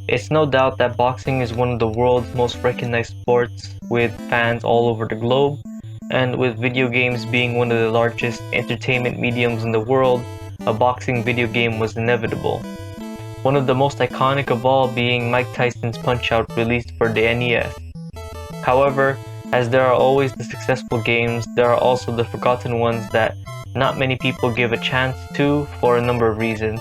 It's no doubt that boxing is one of the world's most recognized sports, with fans all over the globe, and with video games being one of the largest entertainment mediums in the world, a boxing video game was inevitable. One of the most iconic of all being Mike Tyson's Punch-Out released for the NES. However, as there are always the successful games, there are also the forgotten ones that not many people give a chance to for a number of reasons,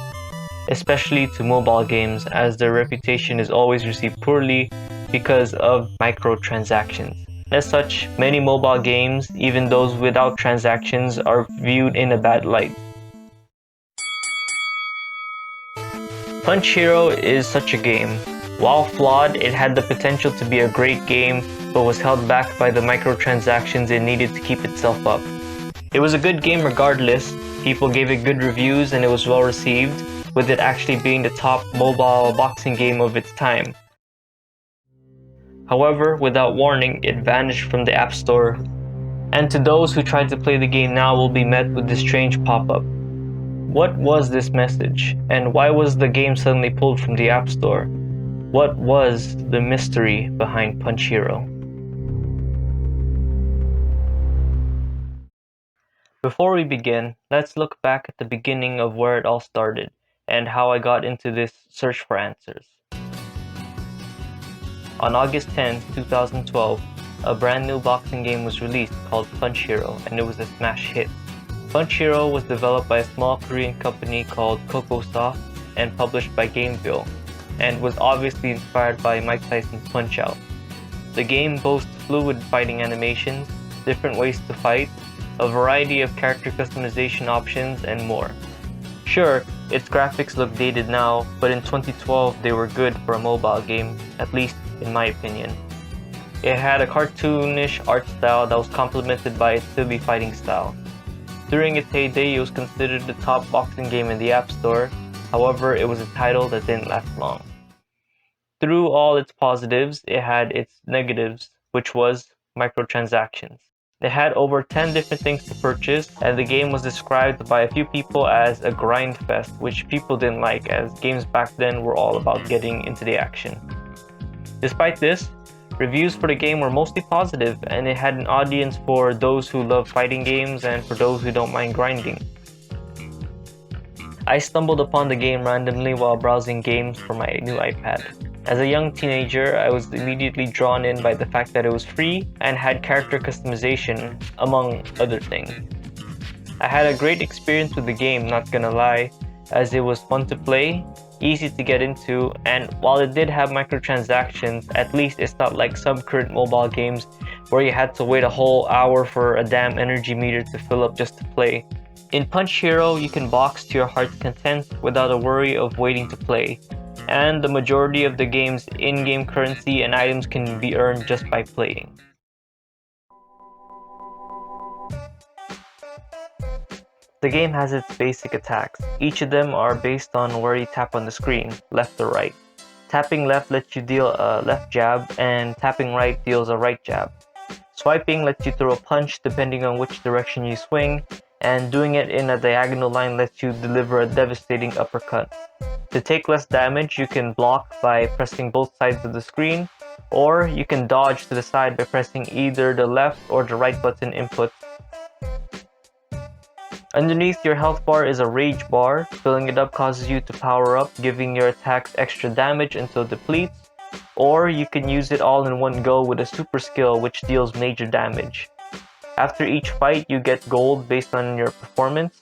especially to mobile games, as their reputation is always received poorly because of microtransactions. As such, many mobile games, even those without transactions, are viewed in a bad light. Punch Hero is such a game. While flawed, it had the potential to be a great game, but was held back by the microtransactions it needed to keep itself up. It was a good game regardless, people gave it good reviews and it was well received, with it actually being the top mobile boxing game of its time. However, without warning, it vanished from the App Store, and to those who tried to play the game now will be met with this strange pop-up. What was this message, and why was the game suddenly pulled from the App Store? What was the mystery behind Punch Hero? Before we begin, let's look back at the beginning of where it all started, and how I got into this search for answers. On August 10, 2012, a brand new boxing game was released called Punch Hero, and it was a smash hit. Punch Hero was developed by a small Korean company called CO.AG and published by Gameville, and was obviously inspired by Mike Tyson's Punch-Out. The game boasts fluid fighting animations, different ways to fight, a variety of character customization options, and more. Sure, its graphics look dated now, but in 2012 they were good for a mobile game, at least in my opinion. It had a cartoonish art style that was complemented by its silly fighting style. During its heyday, it was considered the top boxing game in the App Store, however, it was a title that didn't last long. Through all its positives, it had its negatives, which was microtransactions. It had over 10 different things to purchase, and the game was described by a few people as a grind fest, which people didn't like, as games back then were all about getting into the action. Despite this, reviews for the game were mostly positive, and it had an audience for those who love fighting games and for those who don't mind grinding. I stumbled upon the game randomly while browsing games for my new iPad. As a young teenager, I was immediately drawn in by the fact that it was free and had character customization, among other things. I had a great experience with the game, not gonna lie, as it was fun to play, easy to get into, and while it did have microtransactions, at least it's not like some current mobile games where you had to wait a whole hour for a damn energy meter to fill up just to play. In Punch Hero, you can box to your heart's content without a worry of waiting to play, and the majority of the game's in-game currency and items can be earned just by playing. The game has its basic attacks. Each of them are based on where you tap on the screen, left or right. Tapping left lets you deal a left jab, and tapping right deals a right jab. Swiping lets you throw a punch depending on which direction you swing, and doing it in a diagonal line lets you deliver a devastating uppercut. To take less damage, you can block by pressing both sides of the screen, or you can dodge to the side by pressing either the left or the right button input. Underneath your health bar is a rage bar. Filling it up causes you to power up, giving your attacks extra damage until it depletes, or you can use it all in one go with a super skill which deals major damage. After each fight, you get gold based on your performance,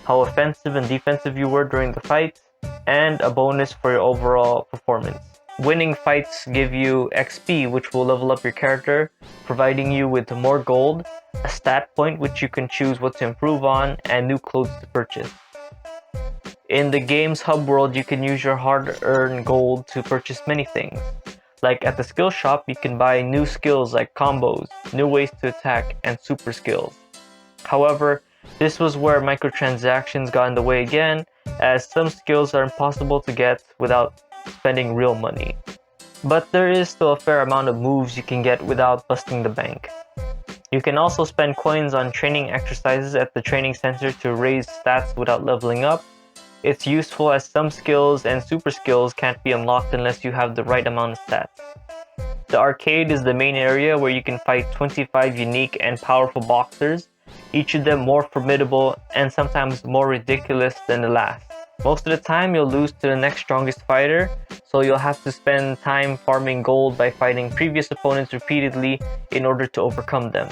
how offensive and defensive you were during the fight, and a bonus for your overall performance. Winning fights give you XP, which will level up your character, providing you with more gold, a stat point which you can choose what to improve on, and new clothes to purchase. In the game's hub world, you can use your hard-earned gold to purchase many things. Like at the skill shop, you can buy new skills like combos, new ways to attack, and super skills. However, this was where microtransactions got in the way again, as some skills are impossible to get without spending real money. But there is still a fair amount of moves you can get without busting the bank. You can also spend coins on training exercises at the training center to raise stats without leveling up, It's useful as some skills and super skills can't be unlocked unless you have the right amount of stats. The arcade is the main area where you can fight 25 unique and powerful boxers, each of them more formidable and sometimes more ridiculous than the last. Most of the time you'll lose to the next strongest fighter, so you'll have to spend time farming gold by fighting previous opponents repeatedly in order to overcome them.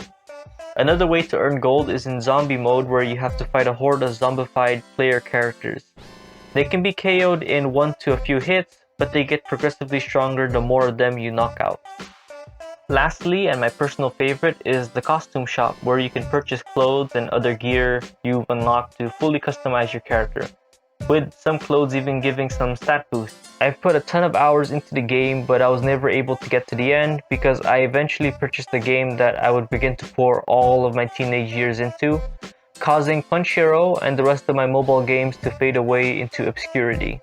Another way to earn gold is in zombie mode, where you have to fight a horde of zombified player characters. They can be KO'd in 1 to a few hits, but they get progressively stronger the more of them you knock out. Lastly, and my personal favorite, is the costume shop, where you can purchase clothes and other gear you've unlocked to fully customize your character, with some clothes even giving some stat boosts. I've put a ton of hours into the game, but I was never able to get to the end because I eventually purchased a game that I would begin to pour all of my teenage years into, causing Punch Hero and the rest of my mobile games to fade away into obscurity.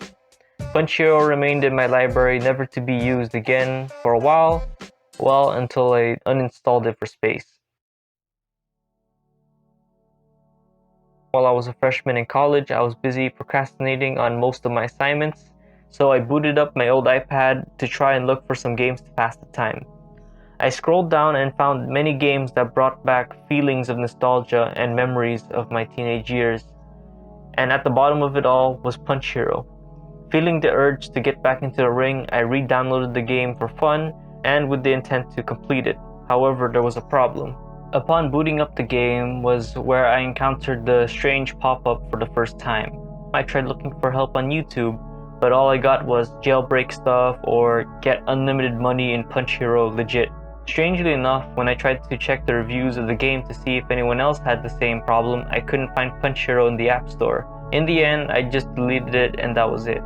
Punch Hero remained in my library, never to be used again for a while, until I uninstalled it for space. While I was a freshman in college, I was busy procrastinating on most of my assignments, so I booted up my old iPad to try and look for some games to pass the time. I scrolled down and found many games that brought back feelings of nostalgia and memories of my teenage years, and at the bottom of it all was Punch Hero. Feeling the urge to get back into the ring, I re-downloaded the game for fun and with the intent to complete it. However, there was a problem. Upon booting up the game was where I encountered the strange pop-up for the first time. I tried looking for help on YouTube, but all I got was jailbreak stuff or get unlimited money in Punch Hero legit. Strangely enough, when I tried to check the reviews of the game to see if anyone else had the same problem, I couldn't find Punch Hero in the App Store. In the end, I just deleted it and that was it.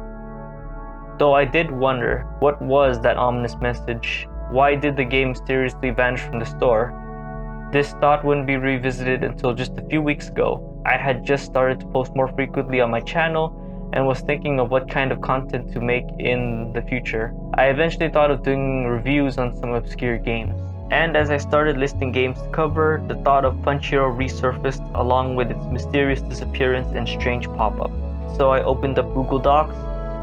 Though I did wonder, what was that ominous message? Why did the game mysteriously vanish from the store? This thought wouldn't be revisited until just a few weeks ago. I had just started to post more frequently on my channel and was thinking of what kind of content to make in the future. I eventually thought of doing reviews on some obscure games. And as I started listing games to cover, the thought of Punch Hero resurfaced along with its mysterious disappearance and strange pop-up. So I opened up Google Docs,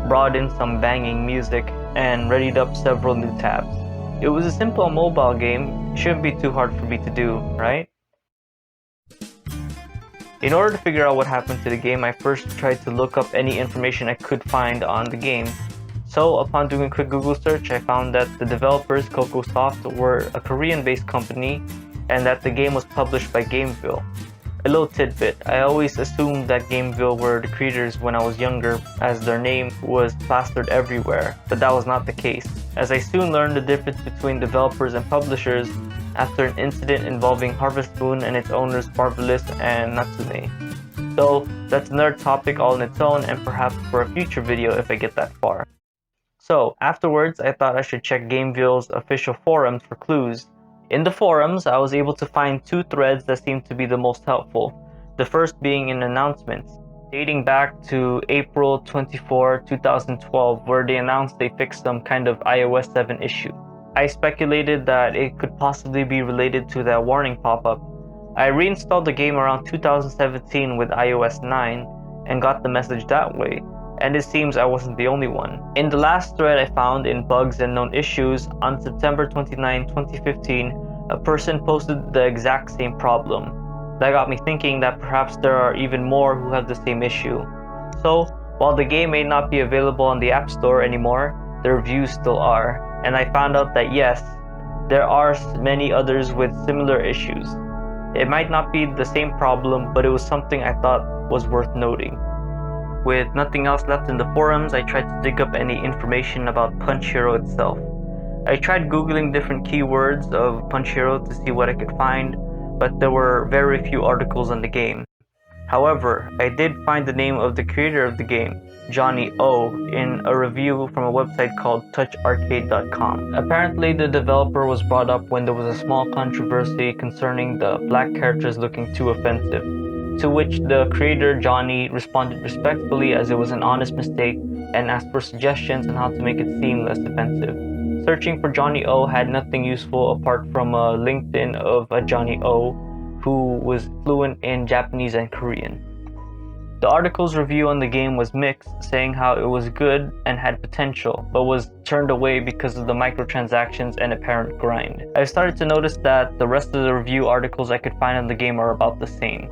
brought in some banging music, and readied up several new tabs. It was a simple mobile game, shouldn't be too hard for me to do, right? In order to figure out what happened to the game, I first tried to look up any information I could find on the game. So upon doing a quick Google search, I found that the developers, CO.AG, were a Korean-based company and that the game was published by Gameville. A little tidbit, I always assumed that Gameville were the creators when I was younger, as their name was plastered everywhere, but that was not the case, as I soon learned the difference between developers and publishers after an incident involving Harvest Moon and its owners Marvelous and Natsume. So that's another topic all on its own, and perhaps for a future video if I get that far. So afterwards, I thought I should check Gameville's official forums for clues. In the forums, I was able to find two threads that seemed to be the most helpful, the first being an announcement dating back to April 24, 2012, where they announced they fixed some kind of iOS 7 issue. I speculated that it could possibly be related to that warning pop-up. I reinstalled the game around 2017 with iOS 9 and got the message that way, and it seems I wasn't the only one. In the last thread I found in Bugs and Known Issues, on September 29, 2015, a person posted the exact same problem. That got me thinking that perhaps there are even more who have the same issue. So, while the game may not be available on the App Store anymore, the reviews still are, and I found out that yes, there are many others with similar issues. It might not be the same problem, but it was something I thought was worth noting. With nothing else left in the forums, I tried to dig up any information about Punch Hero itself. I tried googling different keywords of Punch Hero to see what I could find, but there were very few articles on the game. However, I did find the name of the creator of the game, Johnny O, in a review from a website called toucharcade.com. Apparently, the developer was brought up when there was a small controversy concerning the black characters looking too offensive, to which the creator, Johnny, responded respectfully as it was an honest mistake and asked for suggestions on how to make it seem less offensive. Searching for Johnny O had nothing useful apart from a LinkedIn of a Johnny O who was fluent in Japanese and Korean. The article's review on the game was mixed, saying how it was good and had potential, but was turned away because of the microtransactions and apparent grind. I started to notice that the rest of the review articles I could find on the game are about the same.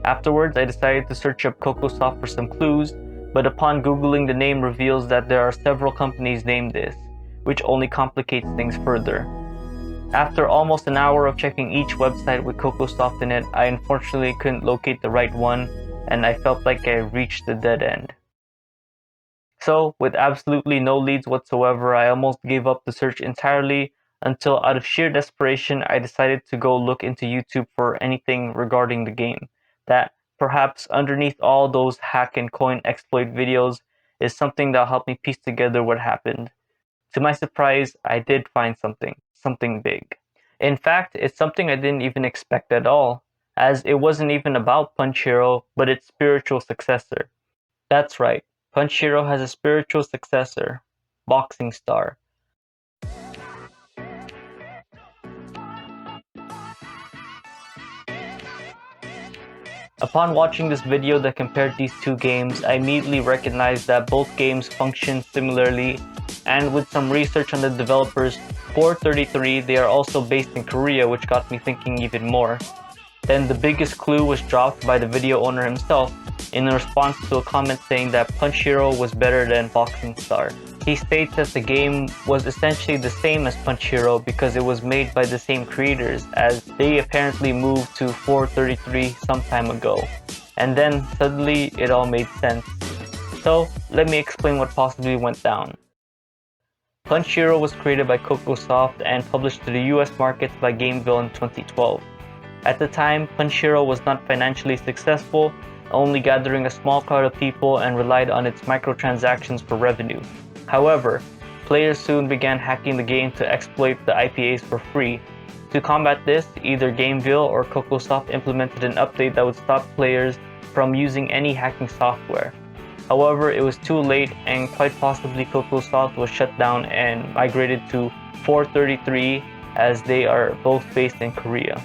Afterwards, I decided to search up CocoSoft for some clues, but upon googling, the name reveals that there are several companies named this, which only complicates things further. After almost an hour of checking each website with CocoSoft in it, I unfortunately couldn't locate the right one, and I felt like I reached the dead end. So, with absolutely no leads whatsoever, I almost gave up the search entirely until, out of sheer desperation, I decided to go look into YouTube for anything regarding the game. That perhaps underneath all those hack and coin exploit videos is something that'll help me piece together what happened. To my surprise, I did find something big. In fact, it's something I didn't even expect at all, as it wasn't even about Punch Hero, but its spiritual successor. That's right, Punch Hero has a spiritual successor, Boxing Star. Upon watching this video that compared these two games, I immediately recognized that both games function similarly, and with some research on the developers, 433, they are also based in Korea, which got me thinking even more. Then the biggest clue was dropped by the video owner himself in response to a comment saying that Punch Hero was better than Boxing Star. He states that the game was essentially the same as Punch Hero because it was made by the same creators, as they apparently moved to 433 some time ago. And then suddenly it all made sense. So let me explain what possibly went down. Punch Hero was created by CocoSoft and published to the US markets by Gameville in 2012. At the time, Punch Hero was not financially successful, only gathering a small crowd of people and relied on its microtransactions for revenue. However, players soon began hacking the game to exploit the IPAs for free. To combat this, either Gameville or CocoSoft implemented an update that would stop players from using any hacking software. However, it was too late, and quite possibly CocoSoft was shut down and migrated to 433, as they are both based in Korea.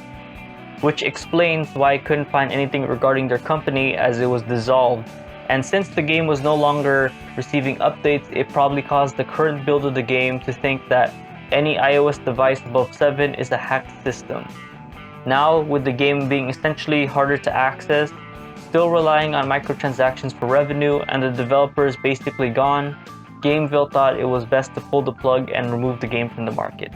Which explains why I couldn't find anything regarding their company, as it was dissolved. And since the game was no longer receiving updates, it probably caused the current build of the game to think that any iOS device above 7 is a hacked system. Now, with the game being essentially harder to access, still relying on microtransactions for revenue, and the developers basically gone, Gameville thought it was best to pull the plug and remove the game from the market.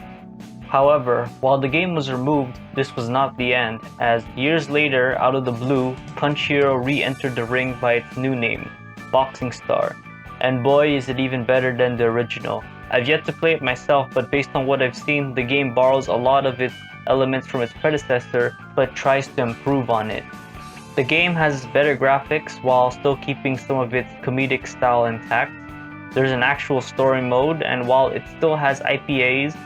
However, while the game was removed, this was not the end, as years later, out of the blue, Punch Hero re-entered the ring by its new name, Boxing Star. And boy, is it even better than the original. I've yet to play it myself, but based on what I've seen, the game borrows a lot of its elements from its predecessor, but tries to improve on it. The game has better graphics while still keeping some of its comedic style intact. There's an actual story mode, and while it still has IPAs,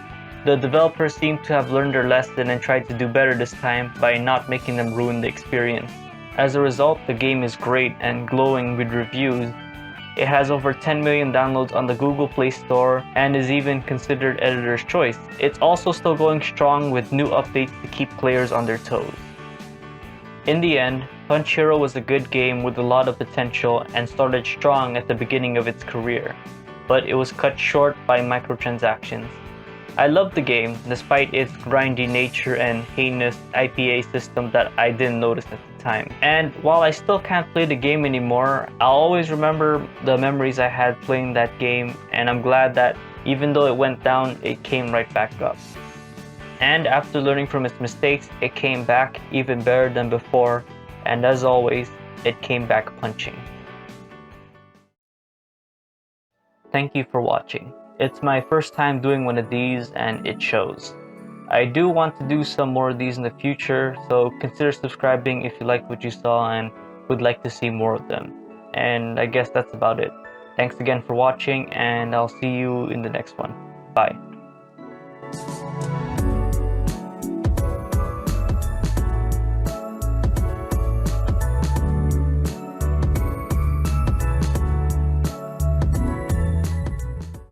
the developers seem to have learned their lesson and tried to do better this time by not making them ruin the experience. As a result, the game is great and glowing with reviews. It has over 10 million downloads on the Google Play Store and is even considered editor's choice. It's also still going strong with new updates to keep players on their toes. In the end, Punch Hero was a good game with a lot of potential and started strong at the beginning of its career, but it was cut short by microtransactions. I loved the game despite its grindy nature and heinous IPA system that I didn't notice at the time. And while I still can't play the game anymore, I'll always remember the memories I had playing that game, and I'm glad that even though it went down, it came right back up. And after learning from its mistakes, it came back even better than before, and as always, it came back punching. Thank you for watching. It's my first time doing one of these, and it shows. I do want to do some more of these in the future, so consider subscribing if you liked what you saw and would like to see more of them. And I guess that's about it. Thanks again for watching, and I'll see you in the next one. Bye.